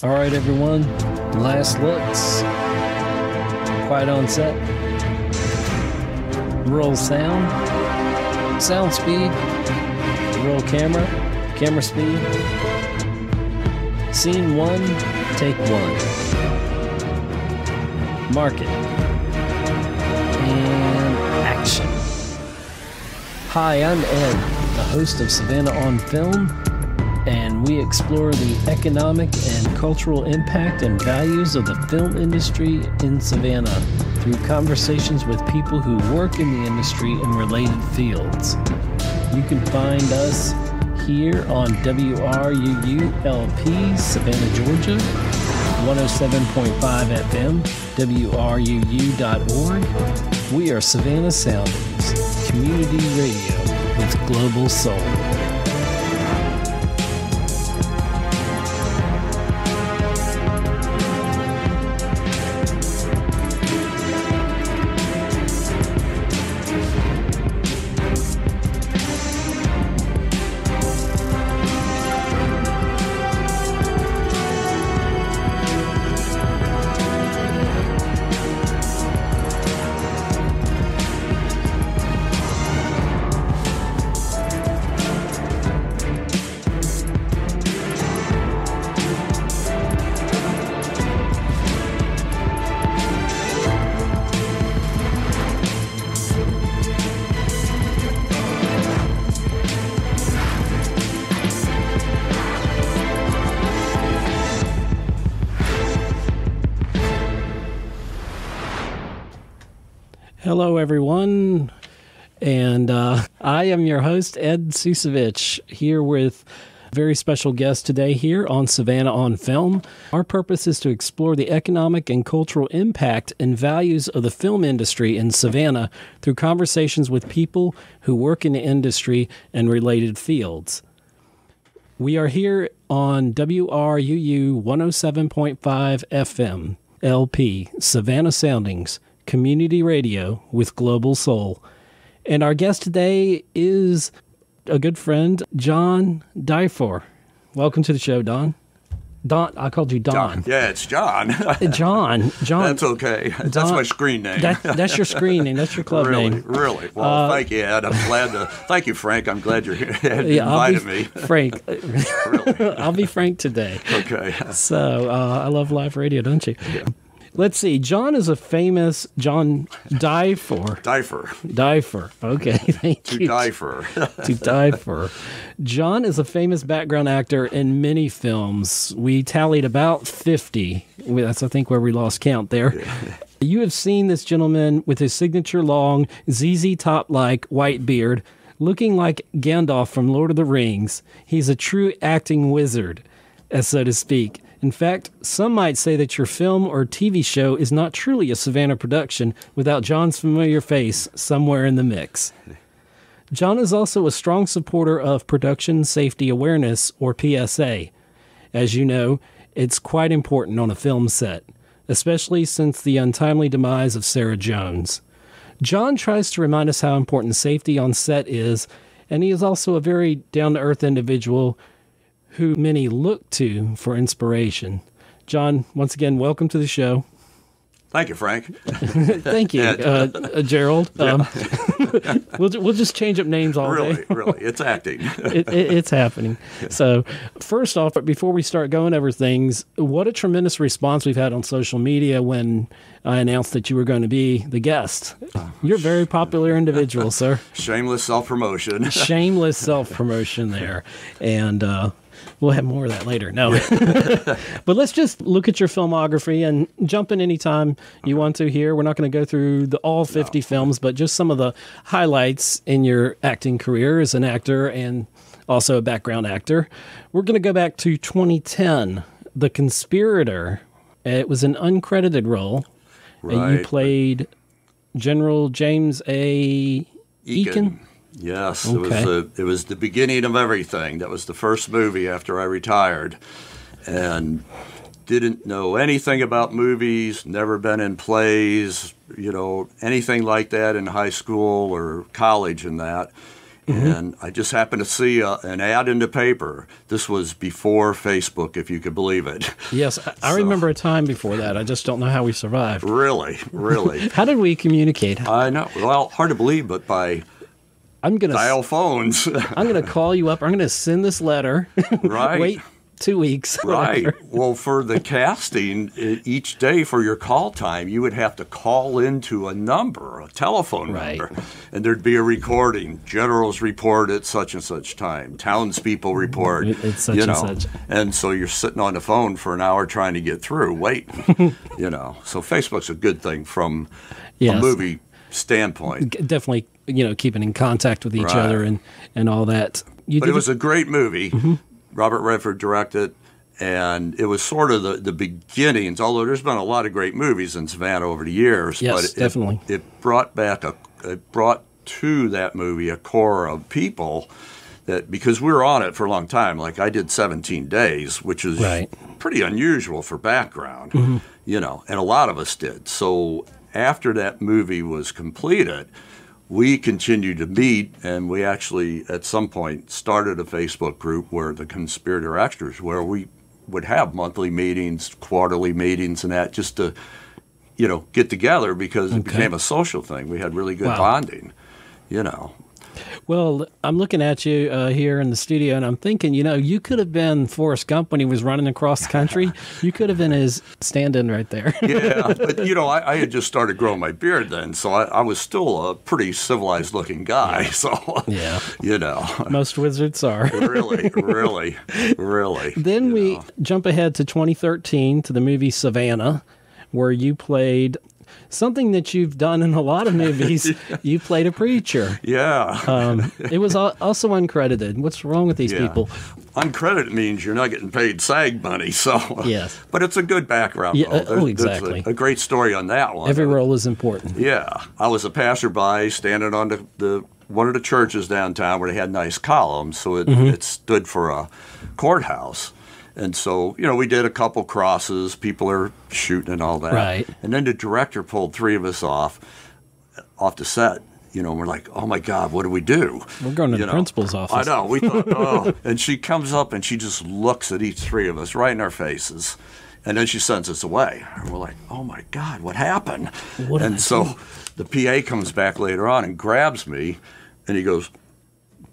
All right, everyone. Last looks. Quiet on set. Roll sound. Sound speed. Roll camera. Camera speed. Scene 1. Take 1. Market. And action. Hi, I'm Ed, the host of Savannah on Film, and we explore the economic and cultural impact and values of the film industry in Savannah through conversations with people who work in the industry and related fields. You can find us here on WRUU-LP, Savannah, Georgia, 107.5 FM, WRUU.org. We are Savannah Soundings, community radio with global soul. Hello, everyone, and I am your host, Ed Susevich, here with a very special guest today here on Savannah on Film. Our purpose is to explore the economic and cultural impact and values of the film industry in Savannah through conversations with people who work in the industry and related fields. We are here on WRUU 107.5 FM, LP, Savannah Soundings, community radio with global soul. And our guest today is a good friend, John Deifer. Welcome to the show, Don. Don, I called you Don. Yeah, it's John. John. That's okay. That's my screen name. That's your screen name. That's your club name. Really. Well, thank you, Ed. I'm glad to. Thank you, Frank. I'm glad you're here. Invited me. Frank. Really. I'll be Frank today. Okay. So I love live radio, don't you? Yeah. Let's see. John is a famous John Deifer. Deifer. Okay, thank you. To Deifer. To Deifer. John is a famous background actor in many films. We tallied about 50. That's, I think, where we lost count there. Yeah. You have seen this gentleman with his signature long, ZZ Top-like white beard, looking like Gandalf from Lord of the Rings. He's a true acting wizard, as so to speak. In fact, some might say that your film or TV show is not truly a Savannah production without John's familiar face somewhere in the mix. John is also a strong supporter of production safety awareness, or PSA. As you know, it's quite important on a film set, especially since the untimely demise of Sarah Jones. John tries to remind us how important safety on set is, and he is also a very down-to-earth individual who many look to for inspiration. John, once again, welcome to the show. Thank you, Frank. Thank you, Gerald. Yeah. We'll just change up names all day. Really, it's acting. It's happening. So, first off, before we start going over things, what a tremendous response we've had on social media when I announced that you were going to be the guest. You're a very popular individual, sir. Shameless self-promotion. Shameless self-promotion there. And we'll have more of that later. No. But let's just look at your filmography and jump in anytime you want to here. We're not going to go through all 50 films, but just some of the highlights in your acting career as an actor and also a background actor. We're going to go back to 2010, The Conspirator. It was an uncredited role. Right. You played General James A. Eakin. Yes, okay. It was the beginning of everything. That was the first movie after I retired, and didn't know anything about movies, never been in plays, anything like that in high school or college and that. And I just happened to see an ad in the paper. This was before Facebook, if you could believe it. Yes, I remember a time before that. I just don't know how we survived. Really, really. How did we communicate? I know. Well, hard to believe, but by dial phones. I'm going to call you up. I'm going to send this letter. Right. Wait 2 weeks. Right. Whatever. Well, for the casting, each day for your call time, you would have to call into a number, a telephone number, and there'd be a recording. Generals report at such and such time. Townspeople report. It's such and such. And so you're sitting on the phone for an hour trying to get through, waiting. So Facebook's a good thing from a movie standpoint. Definitely, keeping in contact with each other and all that. But it was a great movie. Robert Redford directed, and it was sort of the beginnings, although there's been a lot of great movies in Savannah over the years. Yes, but definitely. It brought to that movie a core of people that, because we were on it for a long time, like I did 17 days, which is pretty unusual for background, and a lot of us did. So after that movie was completed, we continued to meet, and we actually, at some point, started a Facebook group where the Conspirator Extras, where we would have monthly meetings, quarterly meetings, and that just to, get together because it became a social thing. We had really good bonding, Well, I'm looking at you here in the studio, and I'm thinking, you could have been Forrest Gump when he was running across the country. You could have been his stand-in right there. Yeah, but, I had just started growing my beard then, so I was still a pretty civilized-looking guy. So, Most wizards are. Really. Then we jump ahead to 2013 to the movie Savannah, where you played something that you've done in a lot of movies. You played a preacher. Yeah. It was also uncredited. What's wrong with these people? Uncredited means you're not getting paid SAG money. So, but it's a good background role. Exactly. There's a great story on that one. Every role is important. Yeah. I was a passerby standing on the one of the churches downtown where they had nice columns, so it stood for a courthouse. And so, we did a couple crosses. People are shooting and all that. Right. And then the director pulled three of us off the set. And we're like, oh, my God, what do we do? We're going to the principal's office. I know. We thought, And she comes up and she just looks at each three of us right in our faces. And then she sends us away. And we're like, oh, my God, what happened? So the PA comes back later on and grabs me, and he goes,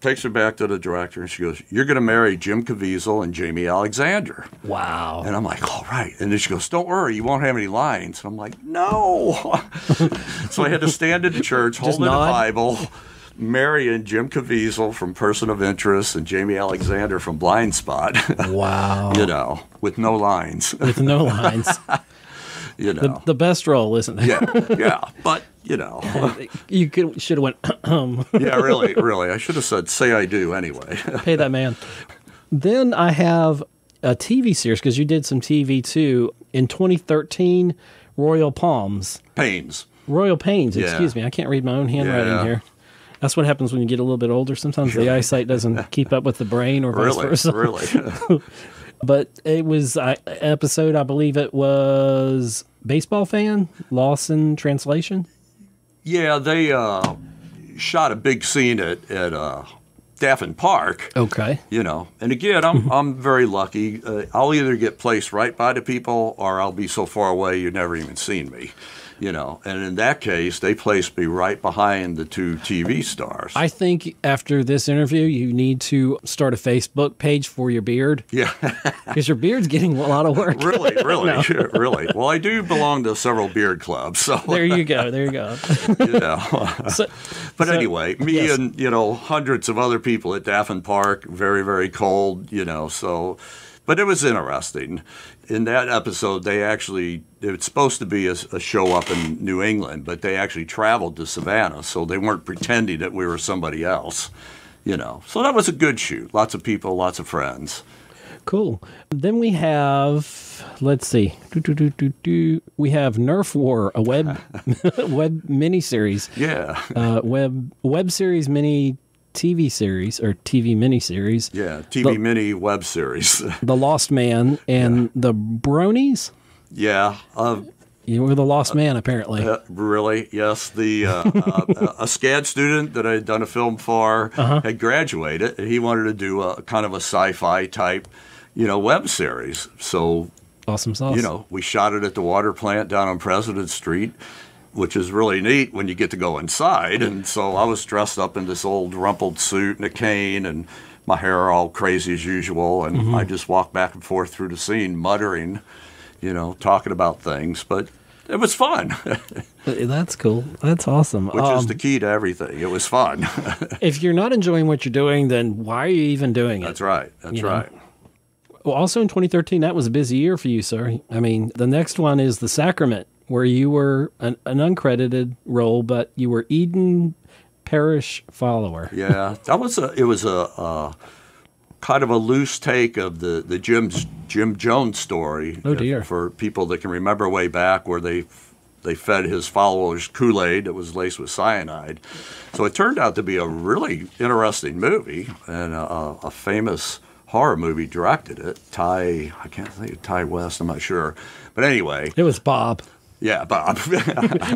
takes her back to the director, and she goes, you're going to marry Jim Caviezel and Jamie Alexander. Wow. And I'm like, all right. And then she goes, don't worry, you won't have any lines. And I'm like, no. So I had to stand in the church, holding the Bible, marrying Jim Caviezel from Person of Interest and Jamie Alexander from Blind Spot. Wow. With no lines. With no lines. The best role, isn't it? Yeah. But, you should have went, Yeah, really. I should have said, say I do anyway. Pay that man. Then I have a TV series, because you did some TV too. In 2013, Royal Pains. Excuse me. I can't read my own handwriting here. That's what happens when you get a little bit older. Sometimes the eyesight doesn't keep up with the brain, or vice versa. Really. But it was an episode, I believe it was Baseball Fan, Lost in Translation. Yeah, they shot a big scene at Daffin Park. Okay. And again, I'm very lucky. I'll either get placed right by the people, or I'll be so far away you've never even seen me. And in that case, they placed me right behind the two TV stars. I think after this interview, you need to start a Facebook page for your beard. Yeah. Because your beard's getting a lot of work. Really. Really. Well, I do belong to several beard clubs. So There you go. But anyway, me and, hundreds of other people at Daffin Park, very, very cold, so... But it was interesting. In that episode, it's supposed to be a show up in New England, but they actually traveled to Savannah, so they weren't pretending that we were somebody else, So that was a good shoot. Lots of people, lots of friends. Cool. Then we have, let's see, we have Nerf War, a web miniseries. Yeah. Web series mini TV series, or TV miniseries. Yeah, TV mini web series. The Lost Man and the Bronies. Yeah. You were the lost man, apparently. Really? Yes. The a SCAD student that I had done a film for had graduated, and he wanted to do a kind of a sci-fi type, web series. So, awesome sauce. We shot it at the water plant down on President Street, which is really neat when you get to go inside. And so I was dressed up in this old rumpled suit and a cane, and my hair all crazy as usual, and I just walked back and forth through the scene, muttering, talking about things. But it was fun. That's cool. That's awesome. Which is the key to everything. It was fun. If you're not enjoying what you're doing, then why are you even doing it? That's right. That's right. Well, also in 2013, that was a busy year for you, sir. I mean, the next one is The Sacrament, where you were an uncredited role, but you were Eden Parish follower. Yeah, it was a kind of a loose take of the Jim Jones story. Oh dear! For people that can remember way back, where they fed his followers Kool-Aid that was laced with cyanide. So it turned out to be a really interesting movie, and a famous horror movie directed it. I can't think of Ty West. I'm not sure, but anyway, it was Bob. Yeah, Bob.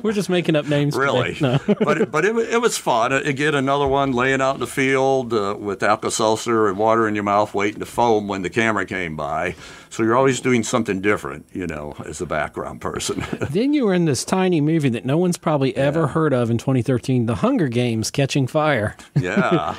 We're just making up names. Really? No. but it was fun. Again, another one laying out in the field with Alka-Seltzer and water in your mouth waiting to foam when the camera came by. So you're always doing something different, as a background person. Then you were in this tiny movie that no one's probably ever heard of in 2013, The Hunger Games: Catching Fire. Yeah.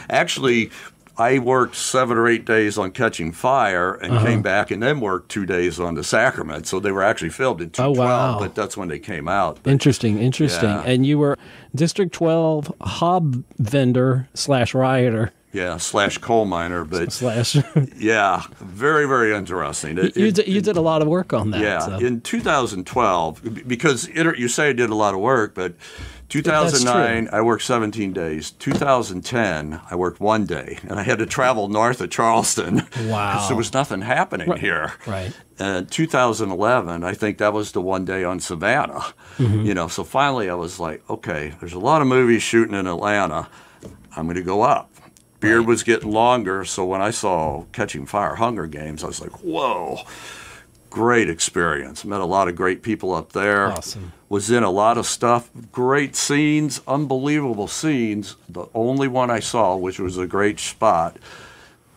Actually, I worked 7 or 8 days on Catching Fire and came back and then worked 2 days on The Sacrament. So they were actually filmed in 2012, but that's when they came out. But, interesting. Yeah. And you were District 12 hob vendor / rioter. Yeah, / coal miner, but yeah, very, very interesting. You did a lot of work on that. Yeah, so. In 2012, because you say I did a lot of work, but 2009 I worked 17 days. 2010 I worked 1 day, and I had to travel north of Charleston. Wow, there was nothing happening here. Right. And 2011, I think that was the 1 day on Savannah. So finally I was like, okay, there's a lot of movies shooting in Atlanta. I'm going to go up. Beard was getting longer, so when I saw Catching Fire, Hunger Games, I was like, whoa, great experience. Met a lot of great people up there. Awesome. Was in a lot of stuff, great scenes, unbelievable scenes. The only one I saw, which was a great spot,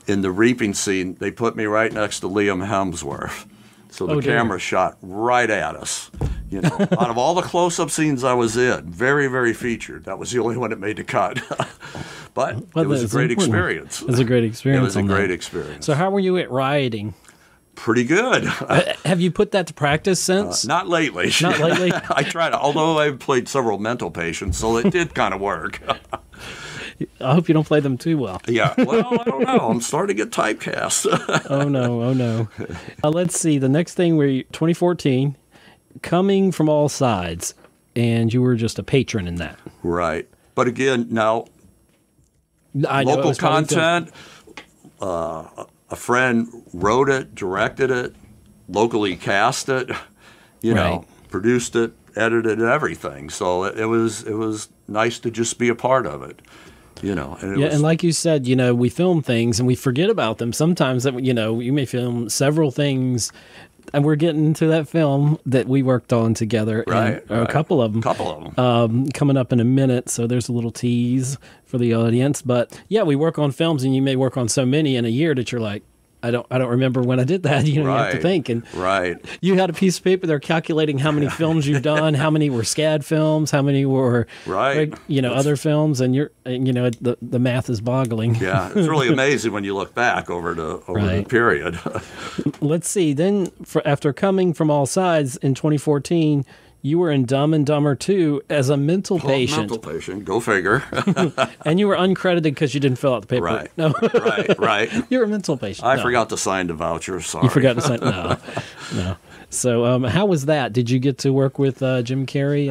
in the reaping scene, they put me right next to Liam Hemsworth. So the camera shot right at us. Out of all the close-up scenes I was in, very, very featured. That was the only one that made the cut. But it was a great experience. It was a great experience. It was a great experience. So how were you at rioting? Pretty good. Have you put that to practice since? Not lately. Not lately? I tried, although I've played several mental patients, so it did kind of work. I hope you don't play them too well. Yeah, well, I don't know. I'm starting to get typecast. Oh, no. Let's see. The next thing, 2014, Coming from All Sides, and you were just a patron in that. Right. But again, now, local content, a friend wrote it, directed it, locally cast it, produced it, edited everything. So it was nice to just be a part of it. And like you said, we film things and we forget about them. Sometimes, you may film several things, and we're getting to that film that we worked on together. Right. A couple of them. Coming up in a minute, so there's a little tease for the audience. But yeah, we work on films, and you may work on so many in a year that you're like, I don't remember when I did that. You have to think. And you had a piece of paper there calculating how many films you've done, how many were SCAD films, how many were other films, and the math is boggling. Yeah, it's really amazing when you look back over the period. Let's see. Then after Coming from All Sides in 2014, you were in Dumb and Dumber 2 as a mental patient. Mental patient, go figure. And you were uncredited because you didn't fill out the paper. Right. No. Right. You're a mental patient. I forgot to sign the voucher, sorry. You forgot to sign, no. So how was that? Did you get to work with Jim Carrey?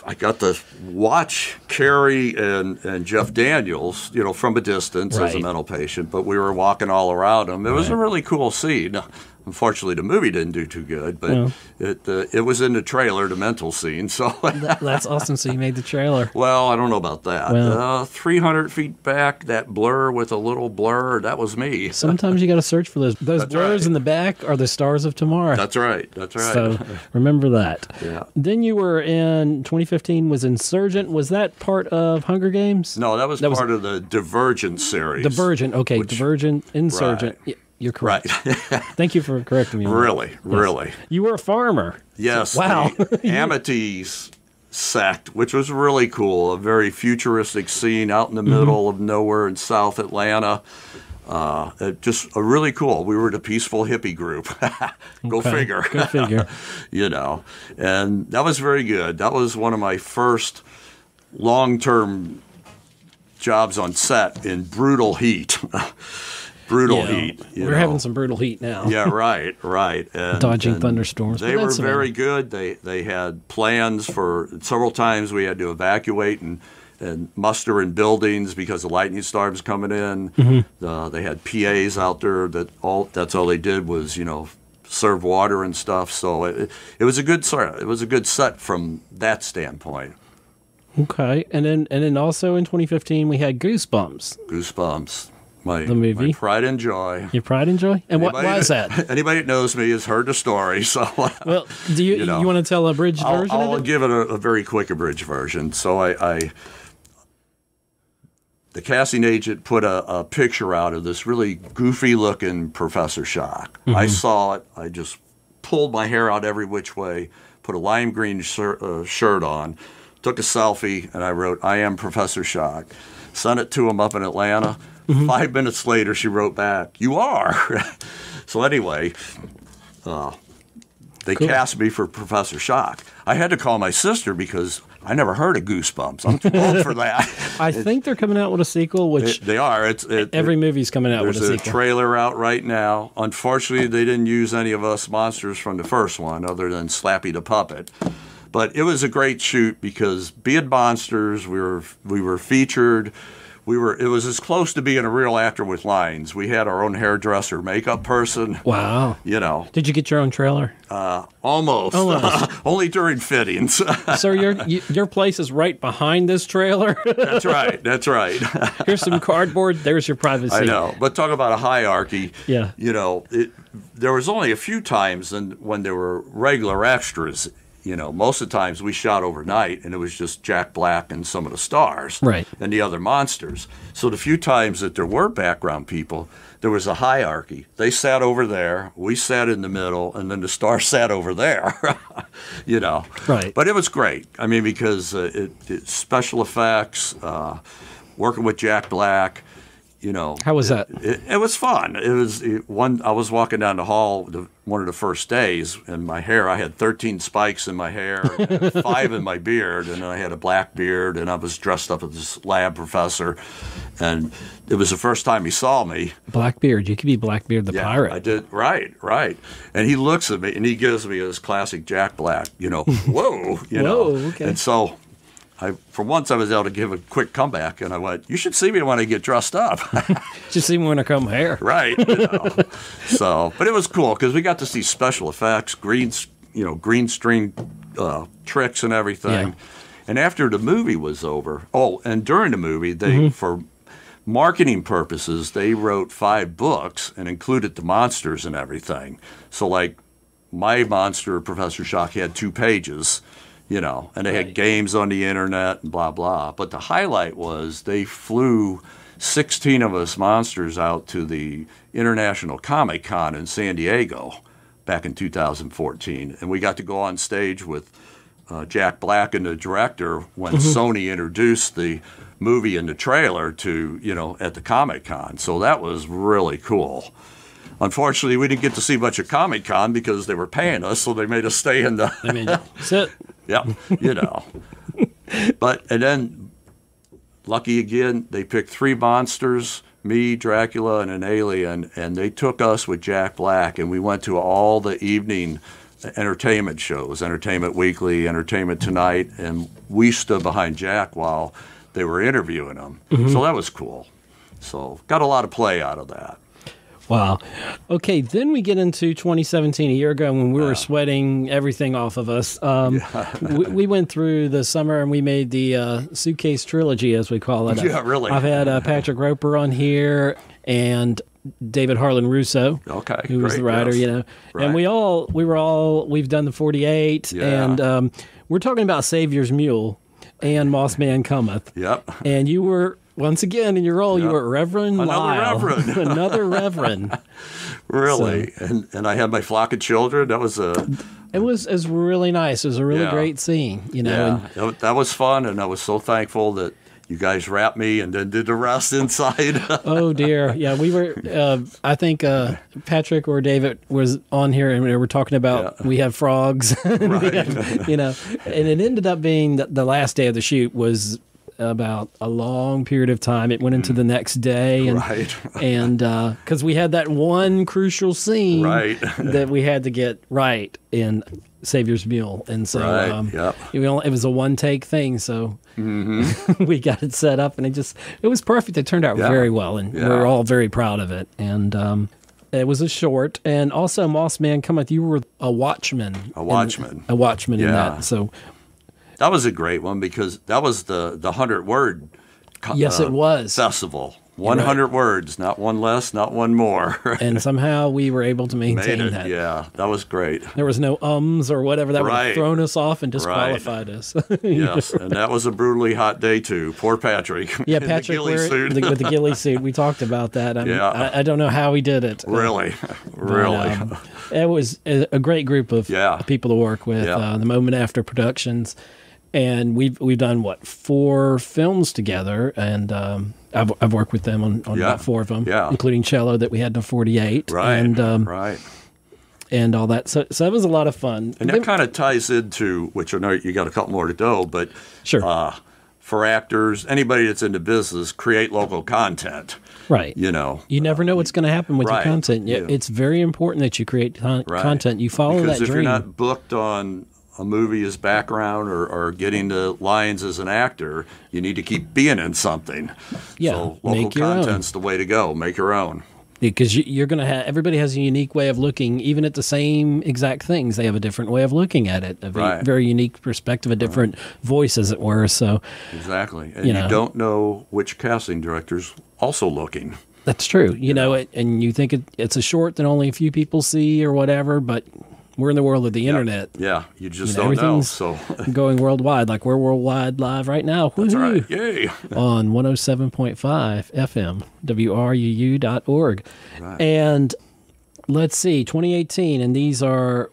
I got to watch Carrey and Jeff Daniels, from a distance as a mental patient, but we were walking all around him. It was a really cool scene. Unfortunately, the movie didn't do too good, but it was in the trailer, the mental scene. So that's awesome. So you made the trailer. Well, I don't know about that. Well, 300 feet back, that blur with a little blur, that was me. Sometimes you got to search for those. Those blurs in the back are the stars of tomorrow. That's right. That's right. So remember that. Yeah. Then you were in 2015 was Insurgent. Was that part of Hunger Games? No, that was part of the Divergent series. Divergent. Okay, Divergent, Insurgent. Right. You're correct. Right. Thank you for correcting me. Really. You were a farmer. Yes. Wow. The Amities sect, which was really cool. A very futuristic scene out in the middle of nowhere in South Atlanta. Just really cool. We were the peaceful hippie group. Go figure. Go figure. And that was very good. That was one of my first long-term jobs on set in brutal heat. Brutal heat. We're having some brutal heat now. Yeah, right. And, dodging thunderstorms. They were very good. They had plans for several times we had to evacuate and muster in buildings because the lightning storms coming in. They had PAs out there that's all they did was serve water and stuff. So it was a good set from that standpoint. Okay, and then also in 2015 we had Goosebumps. The movie. My pride and joy. Your pride and joy? And why is that? Anybody that knows me has heard the story. So, well, do you want to tell a abridged version of it? I'll give it a very quick abridged version. So the casting agent put a picture out of this really goofy-looking Professor Shock. I saw it. I just pulled my hair out every which way, put a lime green shirt on, took a selfie, and I wrote, "I am Professor Shock." Sent it to him up in Atlanta. 5 minutes later, she wrote back, "You are." So anyway, they cast me for Professor Shock. I had to call my sister because I never heard of Goosebumps. I'm too old for that. I think they're coming out with a sequel, which they are. Every movie's coming out with a sequel. There's a trailer out right now. Unfortunately, they didn't use any of us monsters from the first one other than Slappy the Puppet. But it was a great shoot because being monsters, we were featured. It was as close to being a real actor with lines. We had our own hairdresser, makeup person. Wow. Did you get your own trailer? Almost. Only during fittings. So your place is right behind this trailer? That's right. Here's some cardboard. There's your privacy. I know. But talk about a hierarchy. Yeah. There was only a few times when there were regular extras. Most of the times we shot overnight, and it was just Jack Black and some of the stars, right, and the other monsters. So the few times that there were background people, there was a hierarchy. They sat over there, we sat in the middle, and then the stars sat over there. Right. But it was great. I mean, because special effects, working with Jack Black. How was that? It was fun. I was walking down the hall one of the first days, and my hair, I had 13 spikes in my hair, 5 in my beard, and then I had a black beard, and I was dressed up as this lab professor, and it was the first time he saw me. Blackbeard. You could be Blackbeard the pirate. I did. Right. And he looks at me, and he gives me his classic Jack Black, whoa, Whoa, okay. And so for once I was able to give a quick comeback, and I went, "You should see me when I get dressed up." Just see me when I come here. Right. So, but it was cool because we got to see special effects, green screen tricks and everything. Yeah. And after the movie was over, and during the movie, they for marketing purposes, they wrote 5 books and included the monsters and everything. So, like, my monster, Professor Shock, had 2 pages. And they had games on the internet and blah, blah. But the highlight was they flew 16 of us monsters out to the International Comic Con in San Diego back in 2014. And we got to go on stage with Jack Black and the director when Sony introduced the movie and the trailer to, at the Comic Con. So that was really cool. Unfortunately, we didn't get to see much of Comic Con because they were paying us, so they made us stay in the. Sit. Yeah, and then, lucky again, they picked 3 monsters, me, Dracula, and an alien, and they took us with Jack Black, and we went to all the evening entertainment shows, Entertainment Weekly, Entertainment Tonight, and we stood behind Jack while they were interviewing him. So that was cool. So got a lot of play out of that. Wow. Okay, then we get into 2017, a year ago, when we were sweating everything off of us. We went through the summer and we made the Suitcase Trilogy, as we call it. Yeah, really. I've had Patrick Roper on here and David Harlan Russo, who was the writer, yes. Right. And we've done the 48, and we're talking about Savior's Mule and Moss Man Cometh. Yep. And you were, once again, in your role, you were Reverend Another Lyle. Reverend. Another Reverend. Really. So, and I had my flock of children. That was It was really nice. It was a really great scene, Yeah, that was fun, and I was so thankful that you guys wrapped me and then did the rest inside. Oh, dear. Yeah, we were, I think Patrick or David was on here, and we were talking about we have frogs. And right. and it ended up being that the last day of the shoot was about a long period of time. It went into the next day. And, right. And because we had that one crucial scene that we had to get right in Savior's Mule. And so it was a one-take thing, so we got it set up, and it was perfect. It turned out very well, and we're all very proud of it. And it was a short, and also Moss Man Cometh, you were a watchman. A watchman in that, so... That was a great one because that was the 100-word it was. Festival. 100 words, not one less, not one more. And somehow we were able to maintain that. Yeah, that was great. There was no ums or whatever that would have thrown us off and disqualified us. Yes, and that was a brutally hot day too. Poor Patrick. Yeah, Patrick with the ghillie suit. We talked about that. I don't know how he did it. Really. It was a great group of people to work with. The Moment After Productions. And we've done 4 films together, and I've worked with them on about 4 of them, including Cello that we had in 48, and all that. So that was a lot of fun. And that kind of ties into, which I know you got a couple more to go, but for actors, anybody that's in the business, create local content. Right. You never know what's going to happen with your content. It's very important that you create content. You follow that dream. Because if you're not booked on a movie as background or getting the lines as an actor, you need to keep being in something. Yeah, so local content's the way to go. Make your own. Because you're going to have, everybody has a unique way of looking, even at the same exact things. They have a different way of looking at it, a very unique perspective, a different voice, as it were. So exactly. And you don't know which casting director's also looking. That's true. You know, and you think it's a short that only a few people see or whatever, but we're in the world of the internet. Yeah, you just don't know. So going worldwide, like we're worldwide live right now. That's right. Yay. On 107.5 FM, WRUU.org. Right. And let's see, 2018, and these are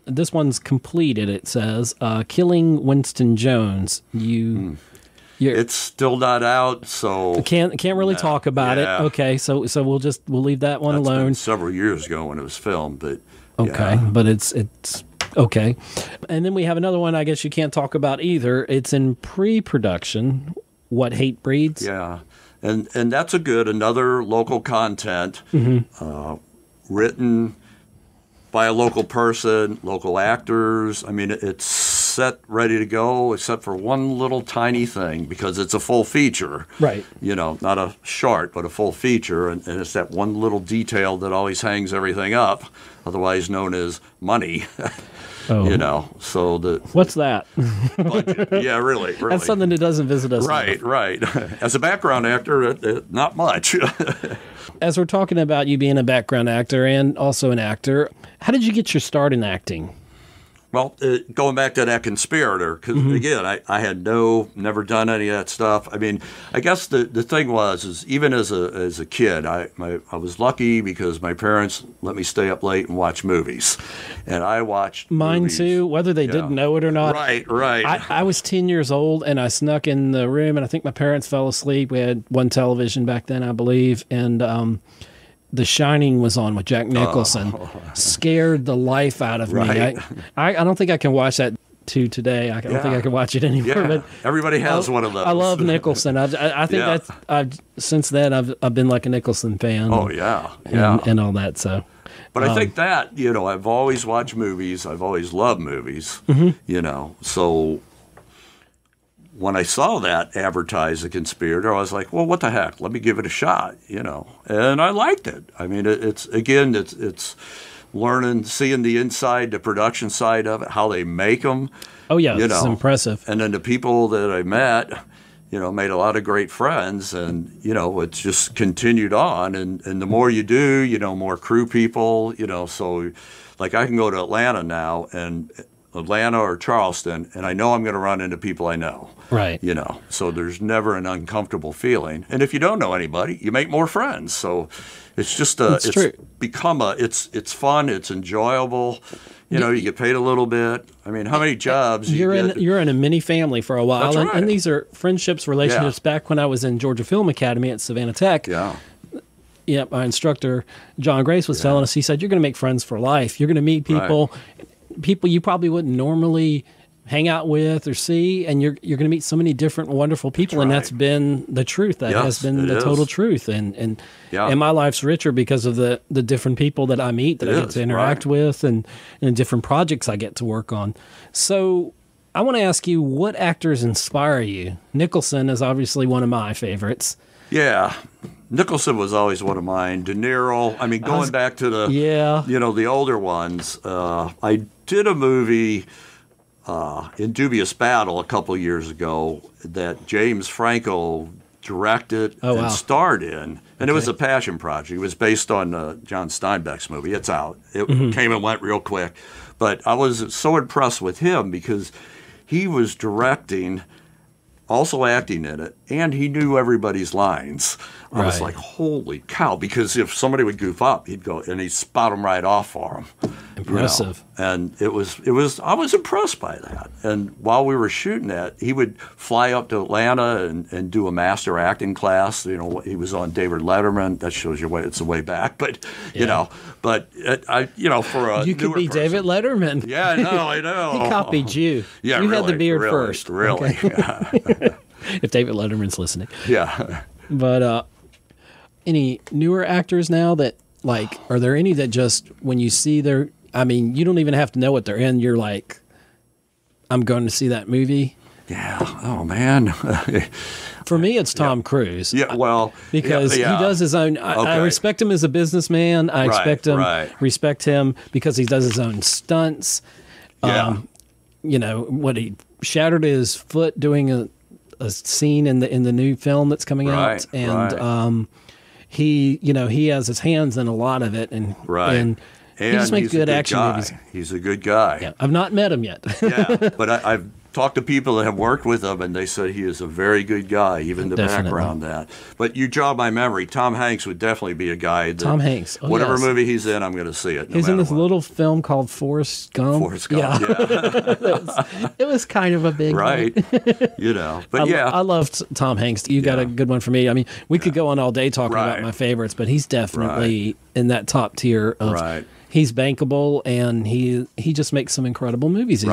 this one's completed, it says, Killing Winston Jones. It's still not out, so can't really talk about it. Okay, so we'll leave that one alone. Been several years ago when it was filmed, but but it's okay. And then we have another one I guess you can't talk about either. It's in pre-production, What Hate Breeds. Yeah. And that's another local content written by a local person, local actors. I mean, it's set, ready to go, except for one little tiny thing, because it's a full feature. Right. Not a short, but a full feature. And it's that one little detail that always hangs everything up, otherwise known as money. So what's that? Budget. Yeah, really. That's something that doesn't visit us. Right. As a background actor, not much. As we're talking about you being a background actor and also an actor, how did you get your start in acting? Well, going back to that conspirator, because again, I had never done any of that stuff. I mean, I guess the thing is even as a kid, I was lucky because my parents let me stay up late and watch movies, and I watched mine movies. too, whether they didn't know it or not. Right. I was 10 years old, and I snuck in the room, and I think my parents fell asleep. We had one television back then, I believe, and The Shining was on with Jack Nicholson. Scared the life out of me. I don't think I can watch that today. I don't think I can watch it anymore. Yeah. But everybody has one of those. I love Nicholson. I think since then I've been like a Nicholson fan. Oh and all that. So, but I think that I've always watched movies. I've always loved movies. So when I saw that advertised, The Conspirator, I was like, well, what the heck? Let me give it a shot, And I liked it. I mean, it's learning, seeing the inside, the production side of it, how they make them. Oh, yeah, it's impressive. And then the people that I met, made a lot of great friends, and, it's just continued on. And the more you do, more crew people, so like I can go to Atlanta now, and Atlanta or Charleston, and I know I'm going to run into people I know. Right. So there's never an uncomfortable feeling. And if you don't know anybody, you make more friends. So it's just it's fun, it's enjoyable. You get paid a little bit. I mean, how many jobs you're in a mini family for a while. That's right. And these are friendships, relationships. Back when I was in Georgia Film Academy at Savannah Tech. Yeah. Yeah, my instructor, John Grace, was telling us, he said, you're going to make friends for life. You're going to meet people, people you probably wouldn't normally hang out with or see, and you're going to meet so many different wonderful people, and that's been the truth. That has been the total truth. And my life's richer because of the different people that I meet, that I get to interact with, and different projects I get to work on. So I want to ask you, what actors inspire you? Nicholson is obviously one of my favorites. Yeah. Nicholson was always one of mine. De Niro. I mean, going back to the the older ones. I did a movie in Dubious Battle a couple years ago that James Franco directed and starred in, and it was a passion project. It was based on John Steinbeck's movie. It's out. It came and went real quick, but I was so impressed with him because he was directing, also acting in it, and he knew everybody's lines. I was like, holy cow, because if somebody would goof up, he'd go and he'd spot them right off for them. Impressive. And I was impressed by that. And while we were shooting that, he would fly up to Atlanta and do a master acting class. He was on David Letterman. That shows you it's a way back. But, for a you could be person. David Letterman. Yeah, I know. He copied you. Yeah, you had the beard first. Really. Okay. If David Letterman's listening. Yeah. But any newer actors now that, are there any that just, when you see their, you don't even have to know what they're in, you're like, I'm going to see that movie? Yeah. Oh, man. For me, it's Tom Cruise. Yeah, well. Because he does his own, I respect him as a businessman. I respect him because he does his own stunts. Yeah. What he shattered his foot doing a scene in the new film that's coming out, and he has his hands in a lot of it, and he just makes good action movies. He's a good guy. Yeah, I've not met him yet. Yeah, but I've talked to people that have worked with him, and they said he is a very good guy, even the background that. But you jog my memory. Tom Hanks would definitely be a guy. Tom Hanks. Oh, whatever movie he's in, I'm going to see it. He's in this little film called Forrest Gump. Forrest Gump, yeah. It was kind of a big one. But I loved Tom Hanks. You got a good one for me. We could go on all day talking about my favorites, but he's definitely in that top tier of he's bankable, and he just makes some incredible movies.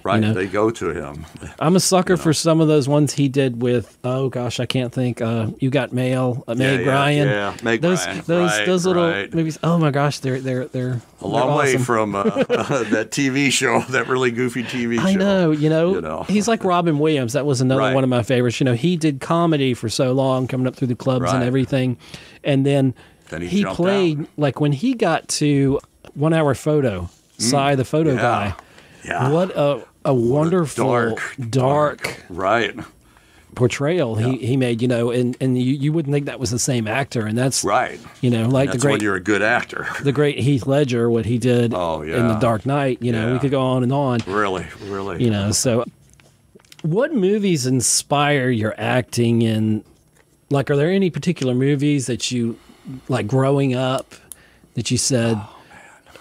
They go to him. I'm a sucker for some of those ones he did with, I can't think. You Got Mail, Meg Ryan. Yeah, Meg Ryan. Those little movies. Oh my gosh, they're a long way from that TV show, that really goofy TV show. I know. He's like Robin Williams. That was another one of my favorites. He did comedy for so long, coming up through the clubs and everything, and then he played out. When he got to 1 Hour Photo, Cy the photo guy. Yeah. What a wonderful dark portrayal he made, and you wouldn't think that was the same actor, and that's right. That's when you're a good actor. The great Heath Ledger, what he did in The Dark Knight, we could go on and on. Really. So what movies inspire your acting in? Are there any particular movies that you growing up that you said,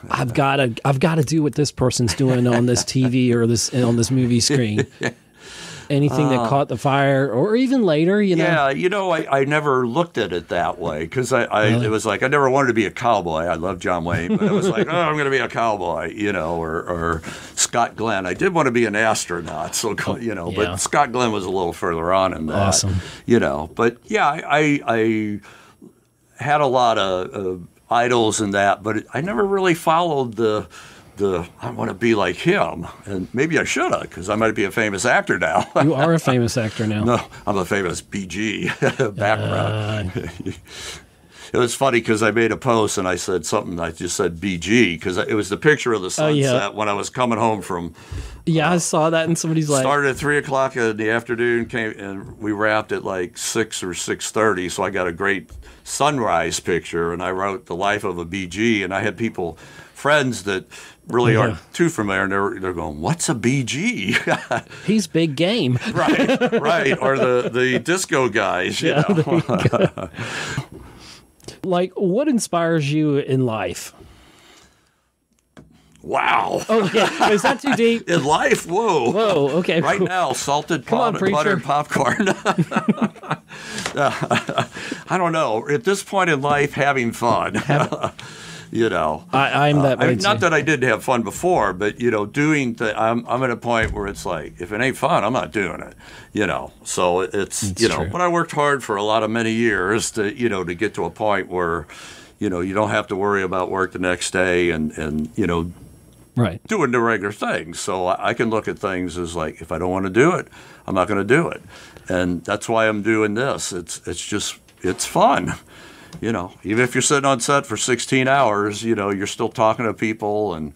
I've got to do what this person's doing on this TV or on this movie screen? Anything that caught the fire, or even later, Yeah, I never looked at it that way, because it was like I never wanted to be a cowboy. I love John Wayne, but it was like, I'm going to be a cowboy, or Scott Glenn. I did want to be an astronaut, but Scott Glenn was a little further on in that. Awesome. But yeah, I had a lot of idols in that, but I never really followed the I want to be like him, and maybe I should have, because I might be a famous actor now. You are a famous actor now. No, I'm a famous BG background. It was funny because I made a post and I said something. I just said BG because it was the picture of the sunset when I was coming home from. Yeah, I saw that, and somebody's like, started at 3:00 in the afternoon, and we wrapped at like 6 or 6:30. So I got a great sunrise picture, and I wrote "The Life of a BG," and I had friends that really aren't too familiar, and they're going, "What's a BG?" He's big game, right, or the disco guys, you know. Like, what inspires you in life? Wow. Okay, is that too deep? In life? Whoa. Whoa, okay. Right now, salted buttered popcorn. I don't know. At this point in life, having fun. You know. I'm that way, not that I didn't have fun before, but, you know, I'm at a point where it's like, if it ain't fun, I'm not doing it, you know. So it's true. But I worked hard for many years to get to a point where, you know, you don't have to worry about work the next day and you know, doing the regular things. So I can look at things as like, if I don't want to do it, I'm not going to do it. And that's why I'm doing this. It's fun. You know, even if you're sitting on set for 16 hours, you know, you're still talking to people and,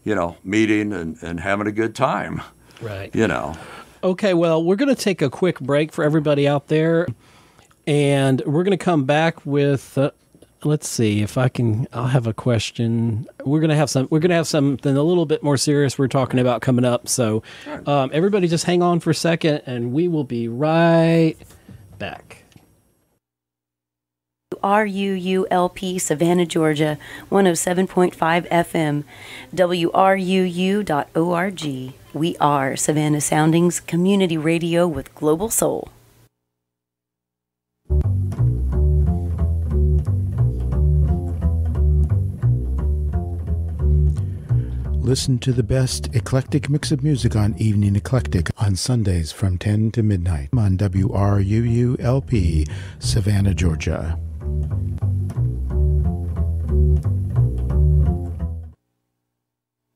you know, meeting and having a good time. Right. You know. Okay, well, we're going to take a quick break for everybody out there, and we're going to come back with, let's see if I'll have a question. We're going to have something a little bit more serious we're talking about coming up. So everybody just hang on for a second, and we will be right back. WRUULP Savannah, Georgia, 107.5 FM, WRUU.org. We are Savannah Soundings Community Radio with Global Soul. Listen to the best eclectic mix of music on Evening Eclectic on Sundays from 10 to midnight on WRUULP, Savannah, Georgia.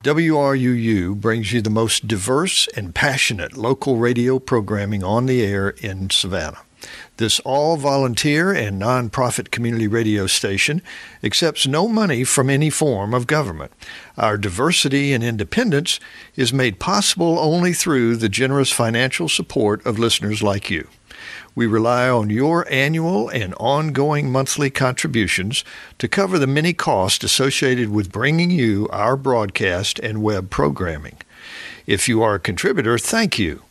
WRUU brings you the most diverse and passionate local radio programming on the air in Savannah. This all-volunteer and nonprofit community radio station accepts no money from any form of government. Our diversity and independence is made possible only through the generous financial support of listeners like you. We rely on your annual and ongoing monthly contributions to cover the many costs associated with bringing you our broadcast and web programming. If you are a contributor, thank you.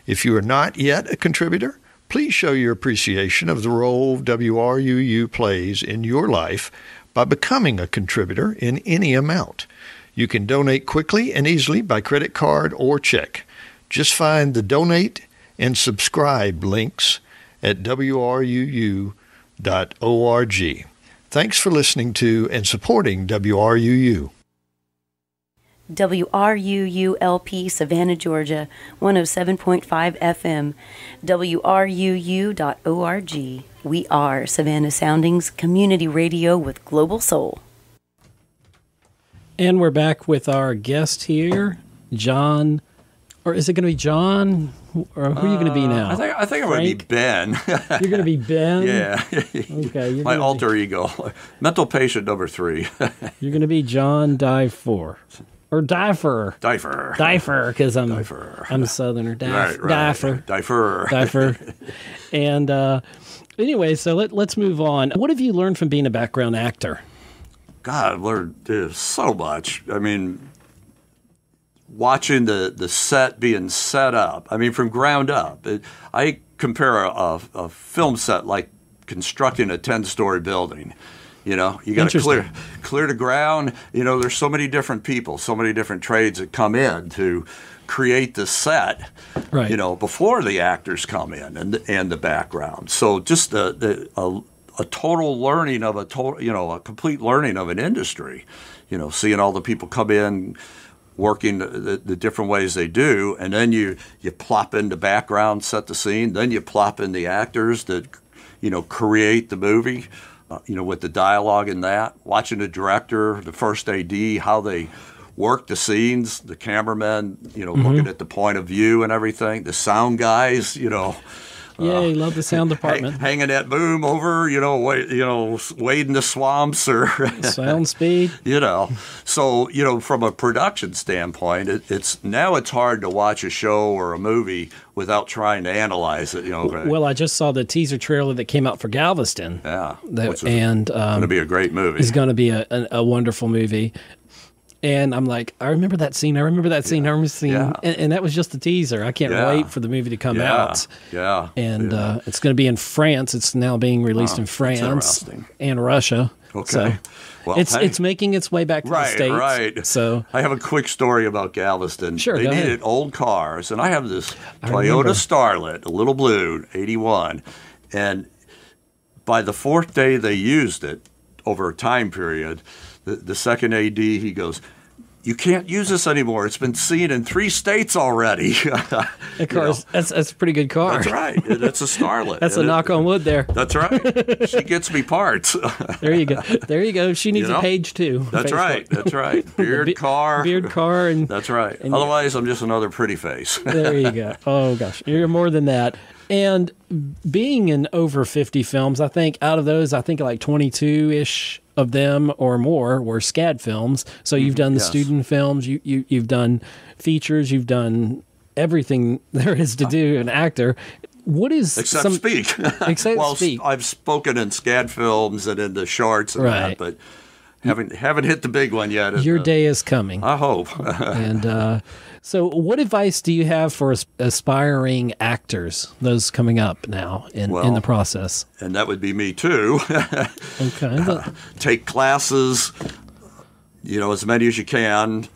If you are not yet a contributor, please show your appreciation of the role WRUU plays in your life by becoming a contributor in any amount. You can donate quickly and easily by credit card or check. Just find the donate and subscribe links at WRUU.org. Thanks for listening to and supporting WRUU. WRUULP Savannah, Georgia, 107.5 FM, WRUU.org. We are Savannah Soundings Community Radio with Global Soul. And we're back with our guest here, John. Or is it going to be John? Or who are you going to be now? I think I'm going to be Ben. You're going to be Ben? Yeah. Okay. My alter ego. Mental patient number 3. You're going to be John Deifer. Or Deifer. Deifer, because I'm a Southerner. Right. Deifer. And anyway, so let's move on. What have you learned from being a background actor? God, I've learned so much. I mean, watching the set being set up, I mean, from ground up. I compare a film set like constructing a 10-story building. You know, you got to clear the ground. You know, there's so many different people, so many different trades that come in to create the set, right, you know, before the actors come in and the background. So just a total learning of a complete learning of an industry, you know, seeing all the people come in, working the different ways they do, and then you plop in the background, set the scene, then you plop in the actors that, you know, create the movie. You know, with the dialogue in that, watching the director, the first AD, how they work the scenes, the cameramen, looking at the point of view and everything, the sound guys, Yay, love the sound department. Hanging that boom over, wading the swamps or sound speed. So, from a production standpoint, it's hard to watch a show or a movie without trying to analyze it. Well, I just saw the teaser trailer that came out for Galveston. Yeah, and going to be a great movie. It's going to be a wonderful movie. And I'm like, I remember that scene. Yeah. And that was just a teaser. I can't wait for the movie to come out. Yeah. And it's going to be in France. It's now being released in France and Russia. Okay. So well, it's making its way back to the States. Right. So I have a quick story about Galveston. Sure, they needed old cars, and I have this Toyota Starlet, a little blue, 81, and by the fourth day they used it over a time period, the second AD, he goes, "You can't use this anymore. It's been seen in 3 states already." That's a pretty good car. That's right. That's a Starlet. That's a knock on wood there. That's right. She gets me parts. There you go. She needs a page 2. That's right. That's right. Beard car. And that's right. Otherwise, I'm just another pretty face. There you go. Oh gosh, you're more than that. And being in over 50 films, I think out of those, like 22-ish of them or more were SCAD films. So you've done the student films, you've done features, you've done everything there is to do an actor. What is except speak? Except speak. I've spoken in SCAD films and in the shorts and that, but haven't hit the big one yet. Your day is coming. I hope. And so what advice do you have for aspiring actors, those coming up now in the process? And that would be me too. Okay. Take classes, as many as you can.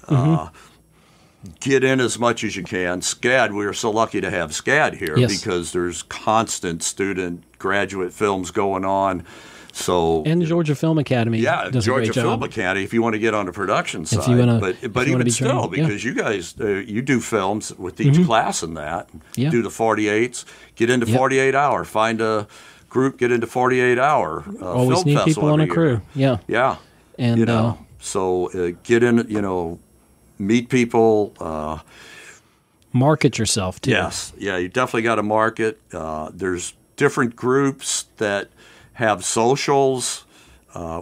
Get in as much as you can. SCAD, we are so lucky to have SCAD here because there's constant student graduate films going on. So, and the Georgia Film Academy does a great job. Georgia Film Academy, if you want to get on the production side. But even still, because you guys, you do films with each class in that. Do the 48s, get into 48-hour, find a group, get into 48-hour always film need people on a crew. Yeah. And so get in, meet people. Market yourself, too. Yes. Yeah, you definitely got to market. There's different groups that have socials.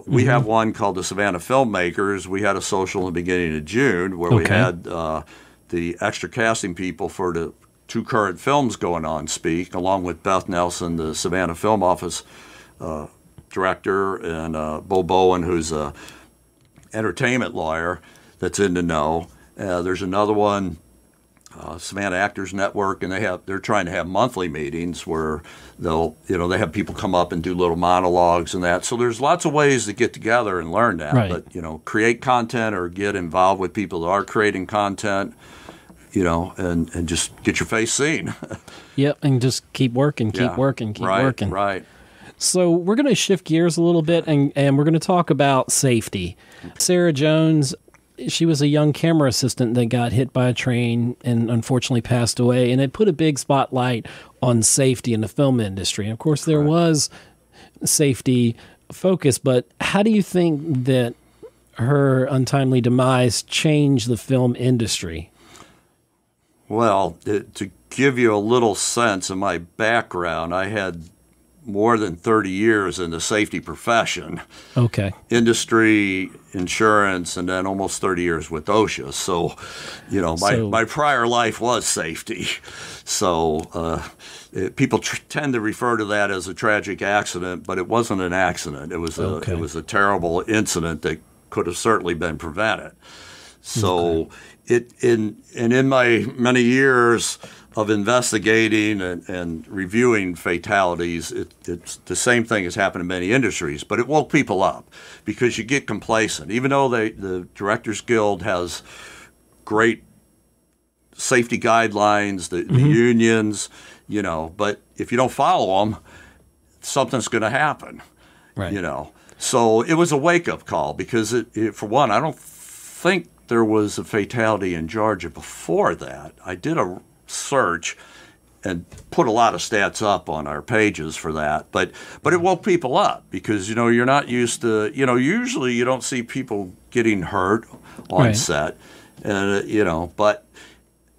We have one called the Savannah Filmmakers. We had a social in the beginning of June where we had the extra casting people for the 2 current films going on speak, along with Beth Nelson, the Savannah Film Office director, and Bo Bowen, who's a entertainment lawyer that's in the know. There's another one, Savannah Actors Network, and they're trying to have monthly meetings where they have people come up and do little monologues and that. So there's lots of ways to get together and learn that. Right. But create content or get involved with people that are creating content, and just get your face seen. Yep, and just keep working, keep working. Right. So we're going to shift gears a little bit, and we're going to talk about safety. Sarah Jones, she was a young camera assistant that got hit by a train and unfortunately passed away, and it put a big spotlight on safety in the film industry. And of course, there was safety focus, but how do you think that her untimely demise changed the film industry? Well, to give you a little sense of my background, I had more than 30 years in the safety profession. Okay. Industry, insurance, and then almost 30 years with OSHA. So, my prior life was safety. So, people tend to refer to that as a tragic accident, but it wasn't an accident. It was a terrible incident that could have certainly been prevented. So, in my many years of investigating and reviewing fatalities, it's the same thing has happened in many industries, but it woke people up because you get complacent. Even though the Directors Guild has great safety guidelines, the unions, but if you don't follow them, something's going to happen, right. So it was a wake-up call because, for one, I don't think there was a fatality in Georgia before that. I did a search, and put a lot of stats up on our pages for that. But it woke people up because, you're not used to, usually you don't see people getting hurt on set. And, but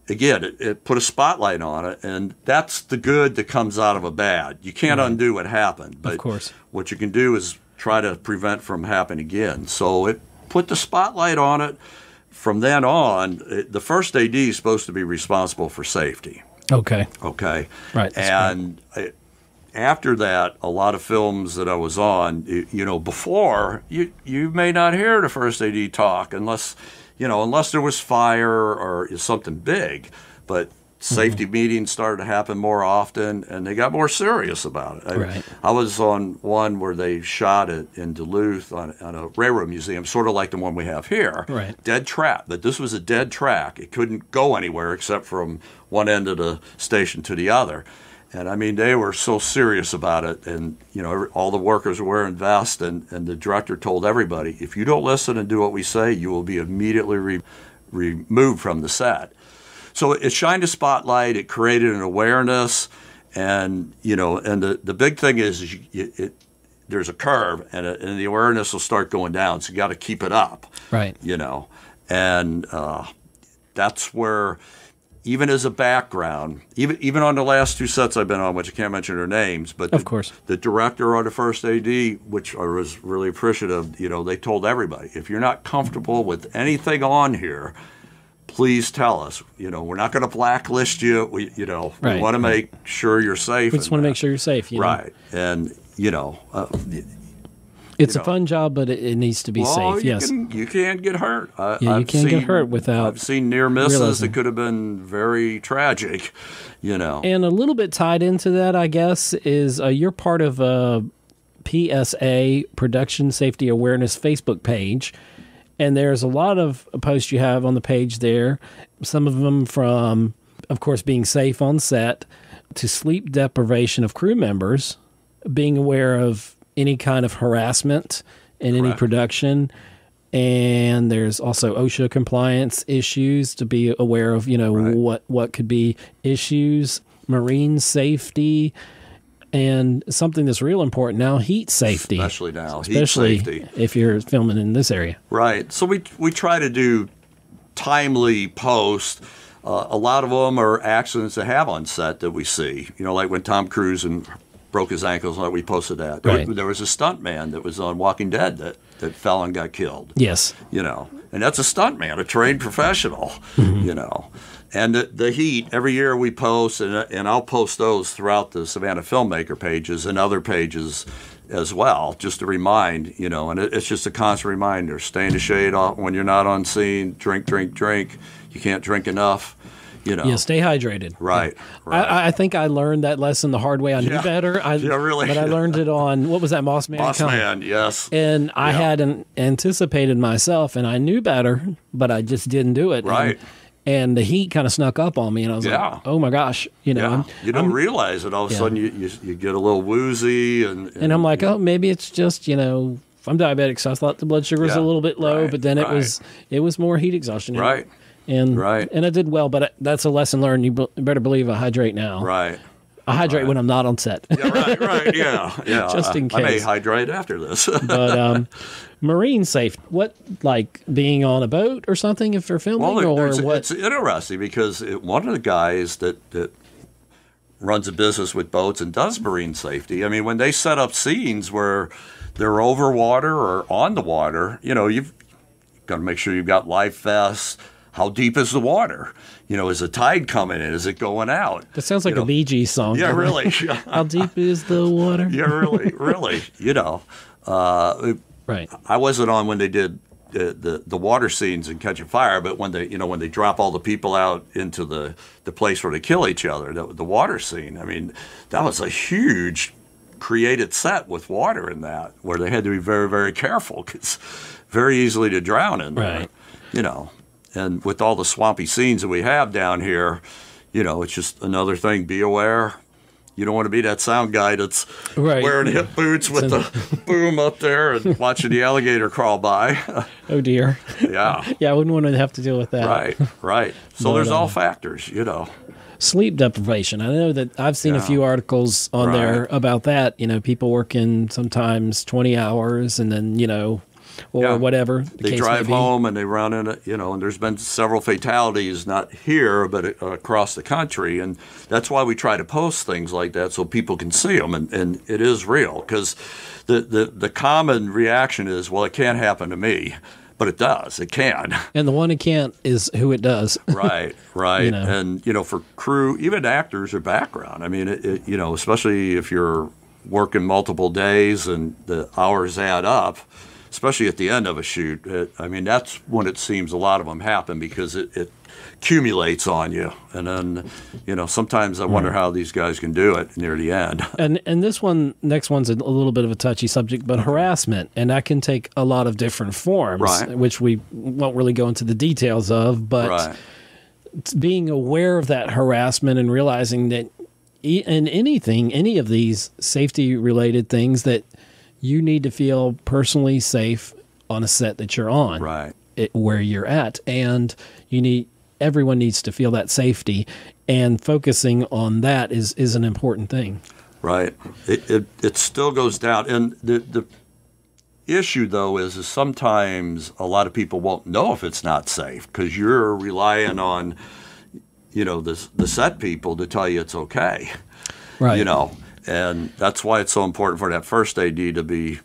again, it put a spotlight on it, and that's the good that comes out of a bad. You can't undo what happened, but of course. What you can do is try to prevent from happening again. So it put the spotlight on it. From then on, the first AD is supposed to be responsible for safety. Okay. Right. And after that, a lot of films that I was on, before, you may not hear the first AD talk unless there was fire or something big. But safety meetings started to happen more often, and they got more serious about it. I was on one where they shot it in Duluth on a railroad museum, sort of like the one we have here. Dead track. But this was a dead track. It couldn't go anywhere except from one end of the station to the other. And, I mean, they were so serious about it. And, all the workers were wearing vests, and the director told everybody, if you don't listen and do what we say, you will be immediately removed from the set. So it shined a spotlight. It created an awareness, and the big thing is there's a curve, and the awareness will start going down. So you got to keep it up, and that's where, even as a background, even on the last two sets I've been on, which I can't mention their names, but of course, the director or the first AD, which I was really appreciative, they told everybody, if you're not comfortable with anything on here, please tell us. We're not going to blacklist you. We want to make sure you're safe. We just want to make sure you're safe. Right. And, it's a fun job, but it needs to be safe. You can't get hurt. You can't get hurt without. I've seen near misses that could have been very tragic, And a little bit tied into that, I guess, is you're part of a PSA, Production Safety Awareness Facebook page. And there's a lot of posts you have on the page there, some of them from, of course, being safe on set to sleep deprivation of crew members, being aware of any kind of harassment in any production. And there's also OSHA compliance issues to be aware of, what could be issues, marine safety, and something that's real important now, heat safety. Especially now, heat safety. If you're filming in this area. Right. So we try to do timely posts. A lot of them are accidents that have on set that we see. Like when Tom Cruise broke his ankles, like we posted that. There was a stuntman that was on Walking Dead that fell and got killed. Yes. And that's a stuntman, a trained professional, And the heat, every year we post, and I'll post those throughout the Savannah Filmmaker pages and other pages as well, just to remind, and it's just a constant reminder. Stay in the shade when you're not on scene. Drink. You can't drink enough. Yeah, stay hydrated. Right. I think I learned that lesson the hard way. I knew better. Really. But I learned it on, what was that, Moss Man? Moss Man, yes. And I hadn't anticipated myself, and I knew better, but I just didn't do it. Right. And the heat kind of snuck up on me, and I was like, oh my gosh. You don't realize it. All of a sudden you get a little woozy. And I'm like, maybe it's just, I'm diabetic, so I thought the blood sugar was a little bit low, but then it was more heat exhaustion. Right. And I did well, but that's a lesson learned. You better believe I hydrate now. Right. I hydrate when I'm not on set. Right. Just in case. I may hydrate after this. But marine safe, what, like being on a boat or something if you're filming, or what? It's interesting because one of the guys that runs a business with boats and does marine safety, I mean, when they set up scenes where they're over water or on the water, you've got to make sure you've got life vests. How deep is the water? Is the tide coming in? Is it going out? That sounds like a Bee Gees song. Yeah, really. How deep is the water? Yeah, really. Right. I wasn't on when they did the water scenes in Catching Fire, but when they drop all the people out into the place where they kill each other, the water scene. I mean, that was a huge created set with water in that, where they had to be very, very careful because very easily to drown in there. Right. And with all the swampy scenes that we have down here, it's just another thing. Be aware. You don't want to be that sound guy that's wearing hip boots with the boom up there and watching the alligator crawl by. Oh, dear. Yeah. Yeah, I wouldn't want to have to deal with that. Right. So there's all factors, sleep deprivation. I know that I've seen a few articles on there about that. People working sometimes 20 hours and then, or whatever. They drive home and they run in it, and there's been several fatalities, not here, but across the country. And that's why we try to post things like that so people can see them. And it is real, because the common reaction is, well, it can't happen to me. But it does. It can. And the one who can't is who it does. Right. And, for crew, even actors or background, I mean, especially if you're working multiple days and the hours add up, especially at the end of a shoot, that's when it seems a lot of them happen, because it accumulates on you. And then, sometimes I wonder how these guys can do it near the end. And next one's a little bit of a touchy subject, but harassment. And that can take a lot of different forms, which we won't really go into the details of. But being aware of that harassment and realizing that in any of these safety-related things, that you need to feel personally safe on a set that you're on, where you're at. And everyone needs to feel that safety, and focusing on that is an important thing. Right. It still goes down. And the issue, though, is sometimes a lot of people won't know if it's not safe, because you're relying on, the set people to tell you it's okay. Right. And that's why it's so important for that first AD to be.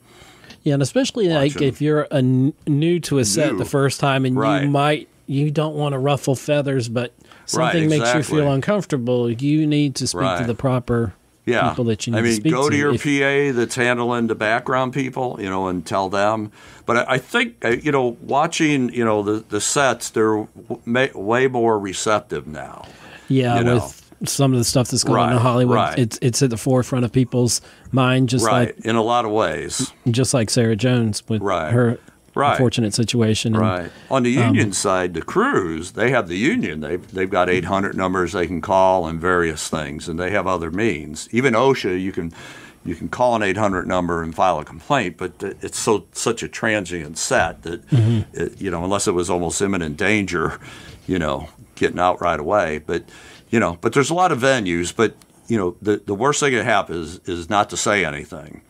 Yeah, and especially like if you're new to a set the first time, and you don't want to ruffle feathers, but something makes you feel uncomfortable, you need to speak to the proper people that you need to speak to. Go to your PA that's handling the background people, and tell them. But I think, watching, the sets, they're way more receptive now. Yeah, with some of the stuff that's going on in Hollywood, it's at the forefront of people's mind, just like in a lot of ways, just like Sarah Jones with her unfortunate situation. And, on the union side, the crews, they have the union. They've got 800 numbers they can call and various things, and they have other means. Even OSHA, you can call an 800 number and file a complaint, but it's such a transient set that unless it was almost imminent danger, getting out right away. But there's a lot of venues, but the worst thing that happens is not to say anything.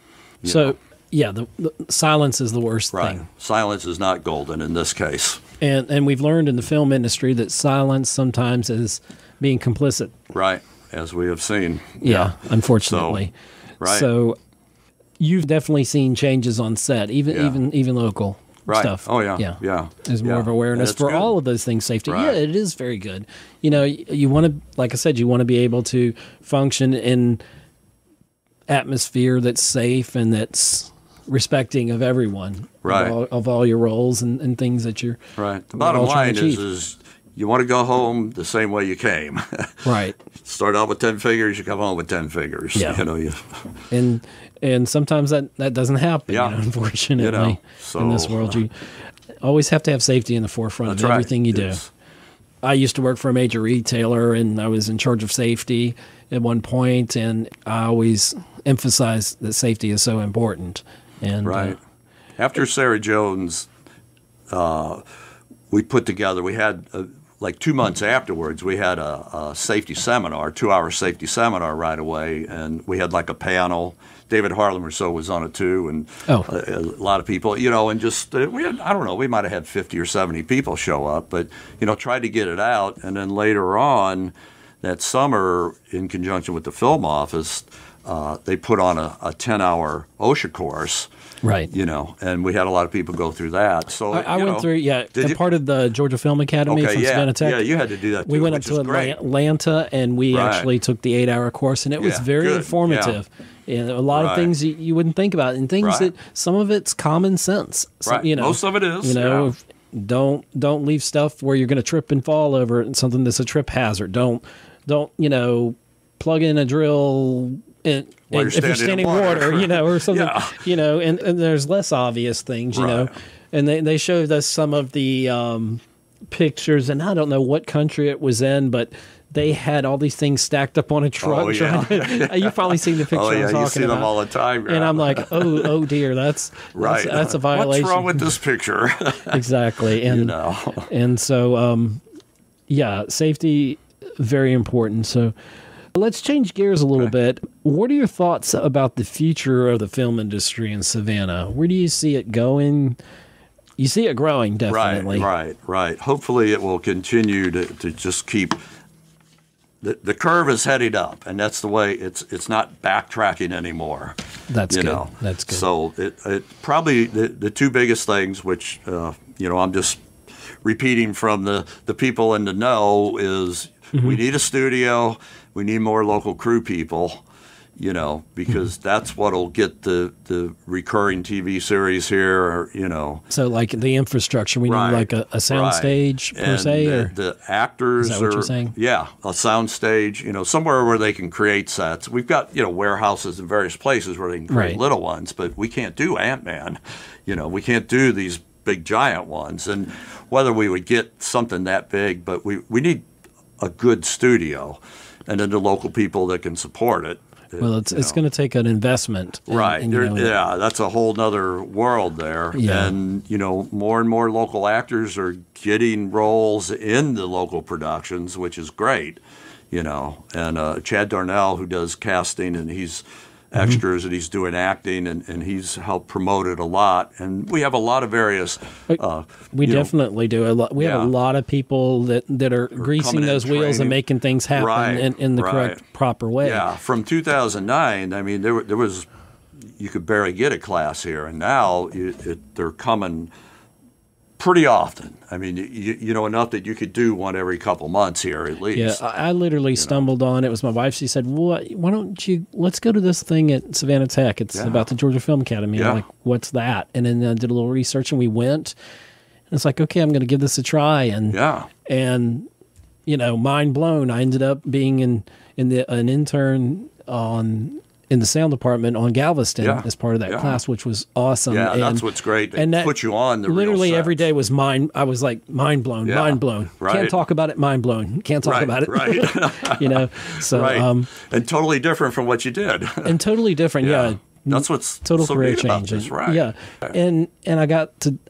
Yeah, the silence is the worst thing. Silence is not golden in this case. And we've learned in the film industry that silence sometimes is being complicit. Right, as we have seen. Yeah, unfortunately. So you've definitely seen changes on set, even local stuff. Oh, yeah. There's more of awareness for all of those things, safety. Yeah, it is very good. You want to, like I said, you want to be able to function in atmosphere that's safe and that's respecting of everyone, of all your roles and things that you're The bottom line is you want to go home the same way you came. Start out with 10 figures, you come home with 10 figures. And sometimes that doesn't happen, unfortunately. In this world, you always have to have safety in the forefront of everything you do. I used to work for a major retailer, and I was in charge of safety at one point, and I always emphasize that safety is so important. And after Sarah Jones, we put together. We had like 2 months afterwards. We had a safety seminar, 2-hour safety seminar right away, and we had like a panel. David Harlem was on it too, and a lot of people, and just we had, I don't know, we might have had 50 or 70 people show up, but tried to get it out, and then later on that summer, in conjunction with the film office, they put on a 10-hour OSHA course. And we had a lot of people go through that. So I went through, part of the Georgia Film Academy from Savannah Tech. Yeah, you had to do that too. We went up to Atlanta, and we actually took the 8-hour course, and it was very informative. And a lot of things you wouldn't think about, and things that some of it's common sense. So, most of it is. Don't leave stuff where you're going to trip and fall over it, something that's a trip hazard. Don't plug in a drill if you're standing in water, or something, and there's less obvious things, and they showed us some of the pictures, and I don't know what country it was in, but they had all these things stacked up on a truck. You've probably seen the picture I'm talking about. You see them all the time. And I'm like, oh dear, that's a violation. What's wrong with this picture? Exactly. And and so safety very important. So let's change gears a little bit. What are your thoughts about the future of the film industry in Savannah? Where do you see it going? You see it growing, definitely. Right. Hopefully it will continue to just keep the curve is headed up, and that's the way. It's not backtracking anymore. That's good. That's good. So it probably the two biggest things, which I'm just repeating from the people in the know, is we need a studio, we need more local crew people, because that's what'll get the recurring TV series here, So like the infrastructure, we need like a sound stage per se, or the actors is that what you're saying? Yeah, a sound stage, somewhere where they can create sets. We've got, warehouses in various places where they can create little ones, but we can't do Ant-Man. We can't do these big giant ones. And whether we would get something that big, but we need a good studio and then the local people that can support it. Well, it's going to take an investment. That's a whole nother world there. Yeah. And, more and more local actors are getting roles in the local productions, which is great, And Chad Darnell, who does casting, and he's extras, and he's doing acting, and he's helped promote it a lot. And we have a lot of various... we definitely do. A lot. We have a lot of people that are greasing those wheels and making things happen in the correct, proper way. Yeah, from 2009, I mean, there was... You could barely get a class here, and now they're coming pretty often. I mean, enough that you could do one every couple months here at least. Yeah, I literally stumbled on it. It was my wife. She said, why don't you, let's go to this thing at Savannah Tech. It's about the Georgia Film Academy. Yeah. I'm like, what's that? And then I did a little research, and we went. And it's like, okay, I'm going to give this a try. And mind blown. I ended up being an intern in the sound department on Galveston as part of that class, which was awesome. Yeah, and that's what's great. They put you on the literally real every day was I was like mind blown. Right. Can't talk about it, mind blown. Can't talk about it. Right. So and totally different from what you did. And totally different, yeah. That's what's total so career neat about change. this, right? Yeah, and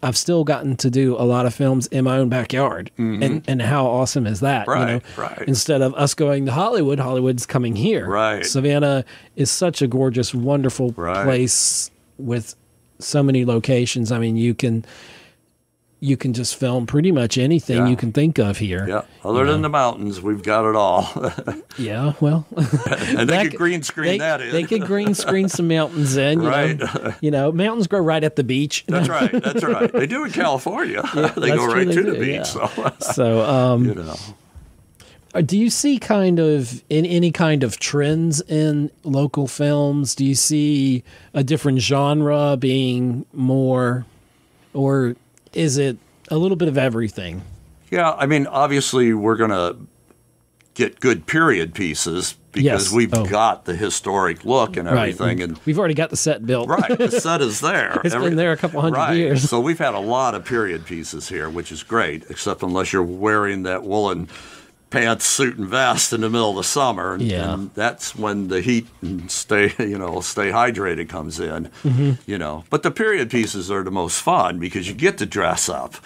I've still gotten to do a lot of films in my own backyard, and how awesome is that? Right. Instead of us going to Hollywood, Hollywood's coming here. Right. Savannah is such a gorgeous, wonderful place with so many locations. I mean, you can just film pretty much anything you can think of here. Yeah. Other than the mountains, we've got it all. Yeah, well. And they could green screen that in. They could green screen some mountains in. You know, mountains grow right at the beach. That's right. They do in California. They go right to the beach. Yeah. So, do you see any kind of trends in local films? Do you see a different genre being more, or is it a little bit of everything? Yeah, I mean, obviously we're going to get good period pieces because we've got the historic look and everything. And we've already got the set built. Right, the set is there. It's been there a couple hundred years. So we've had a lot of period pieces here, which is great, except unless you're wearing that woolen pants, suit, and vest in the middle of the summer. And that's when the heat and stay hydrated comes in. But the period pieces are the most fun because you get to dress up.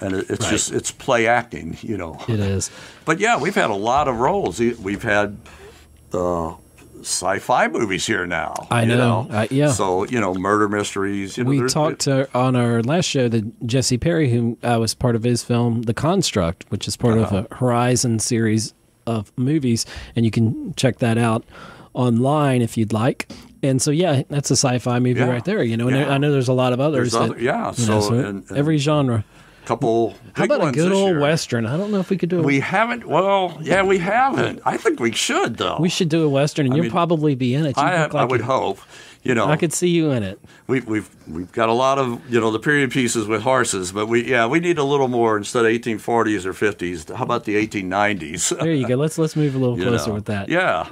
And it's play acting, It is. But yeah, we've had a lot of roles. We've had sci-fi movies here now. I know. So, murder mysteries. We talked on our last show to Jesse Perry, who was part of his film, The Construct, which is part of a Horizon series of movies. And you can check that out online if you'd like. And so, that's a sci-fi movie right there, And I know there's a lot of others. Every genre. Couple How about a good old Western? I don't know if we could do it. We haven't. Well, yeah, we haven't. I think we should, though. We should do a Western, and you'll probably be in it. I would hope. I could see you in it. We've got a lot of the period pieces with horses, but we need a little more instead of 1840s or 50s. How about the 1890s? There you go. Let's move a little closer with that. Yeah.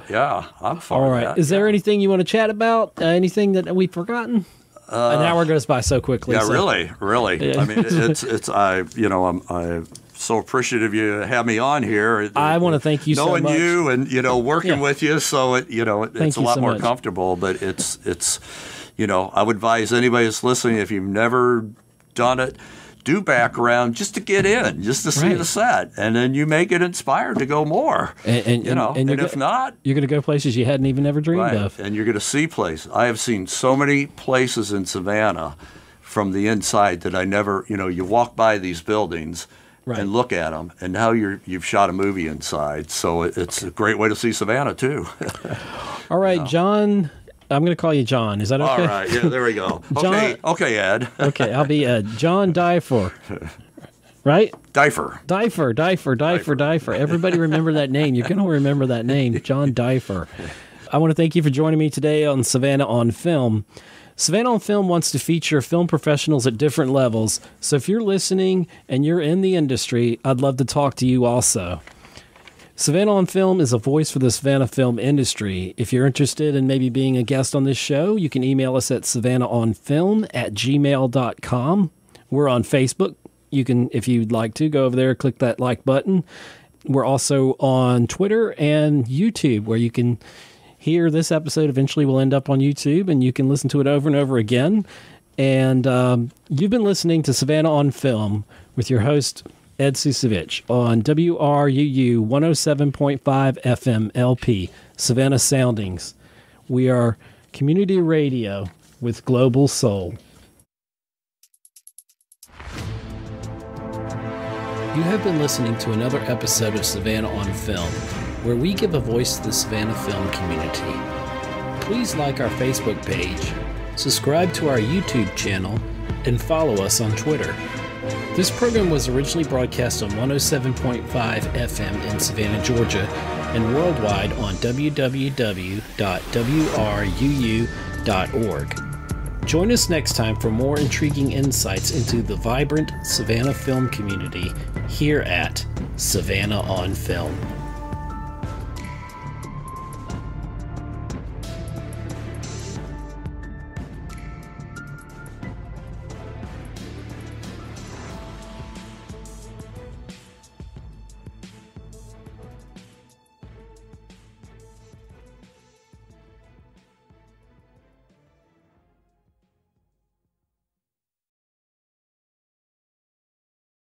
I'm fine. All right. Is there anything you want to chat about? Anything that we've forgotten? An hour goes by so quickly. Yeah, really. Yeah. I mean, I'm so appreciative you have me on here. I want to thank you so much. Knowing you and working with you, so it's a lot more comfortable. But it's I would advise anybody that's listening, if you've never done it, do background just to get in, just to see the set, and then you may get inspired to go more. And if not, you're going to go places you hadn't even ever dreamed of. And you're going to see places. I have seen so many places in Savannah from the inside that I never, you walk by these buildings and look at them, and now you've shot a movie inside. So it's a great way to see Savannah too. All right, John. I'm going to call you John. Is that okay? All right. Yeah, there we go. Okay, Ed. Okay, I'll be John Deifer. Right? Deifer. Everybody remember that name. You're going to remember that name, John Deifer. I want to thank you for joining me today on Savannah on Film. Savannah on Film wants to feature film professionals at different levels. So if you're listening and you're in the industry, I'd love to talk to you also. Savannah on Film is a voice for the Savannah film industry. If you're interested in maybe being a guest on this show, you can email us at savannahonfilm@gmail.com. We're on Facebook. You can, if you'd like to, go over there, click that like button. We're also on Twitter and YouTube, where you can hear this episode. Eventually will end up on YouTube, and you can listen to it over and over again. And you've been listening to Savannah on Film with your host, Ed Susevich, on WRUU 107.5 FM LP, Savannah Soundings. We are community radio with global soul. You have been listening to another episode of Savannah on Film, where we give a voice to the Savannah film community. Please like our Facebook page, subscribe to our YouTube channel, and follow us on Twitter. This program was originally broadcast on 107.5 FM in Savannah, Georgia, and worldwide on www.wruu.org. Join us next time for more intriguing insights into the vibrant Savannah film community here at Savannah on Film.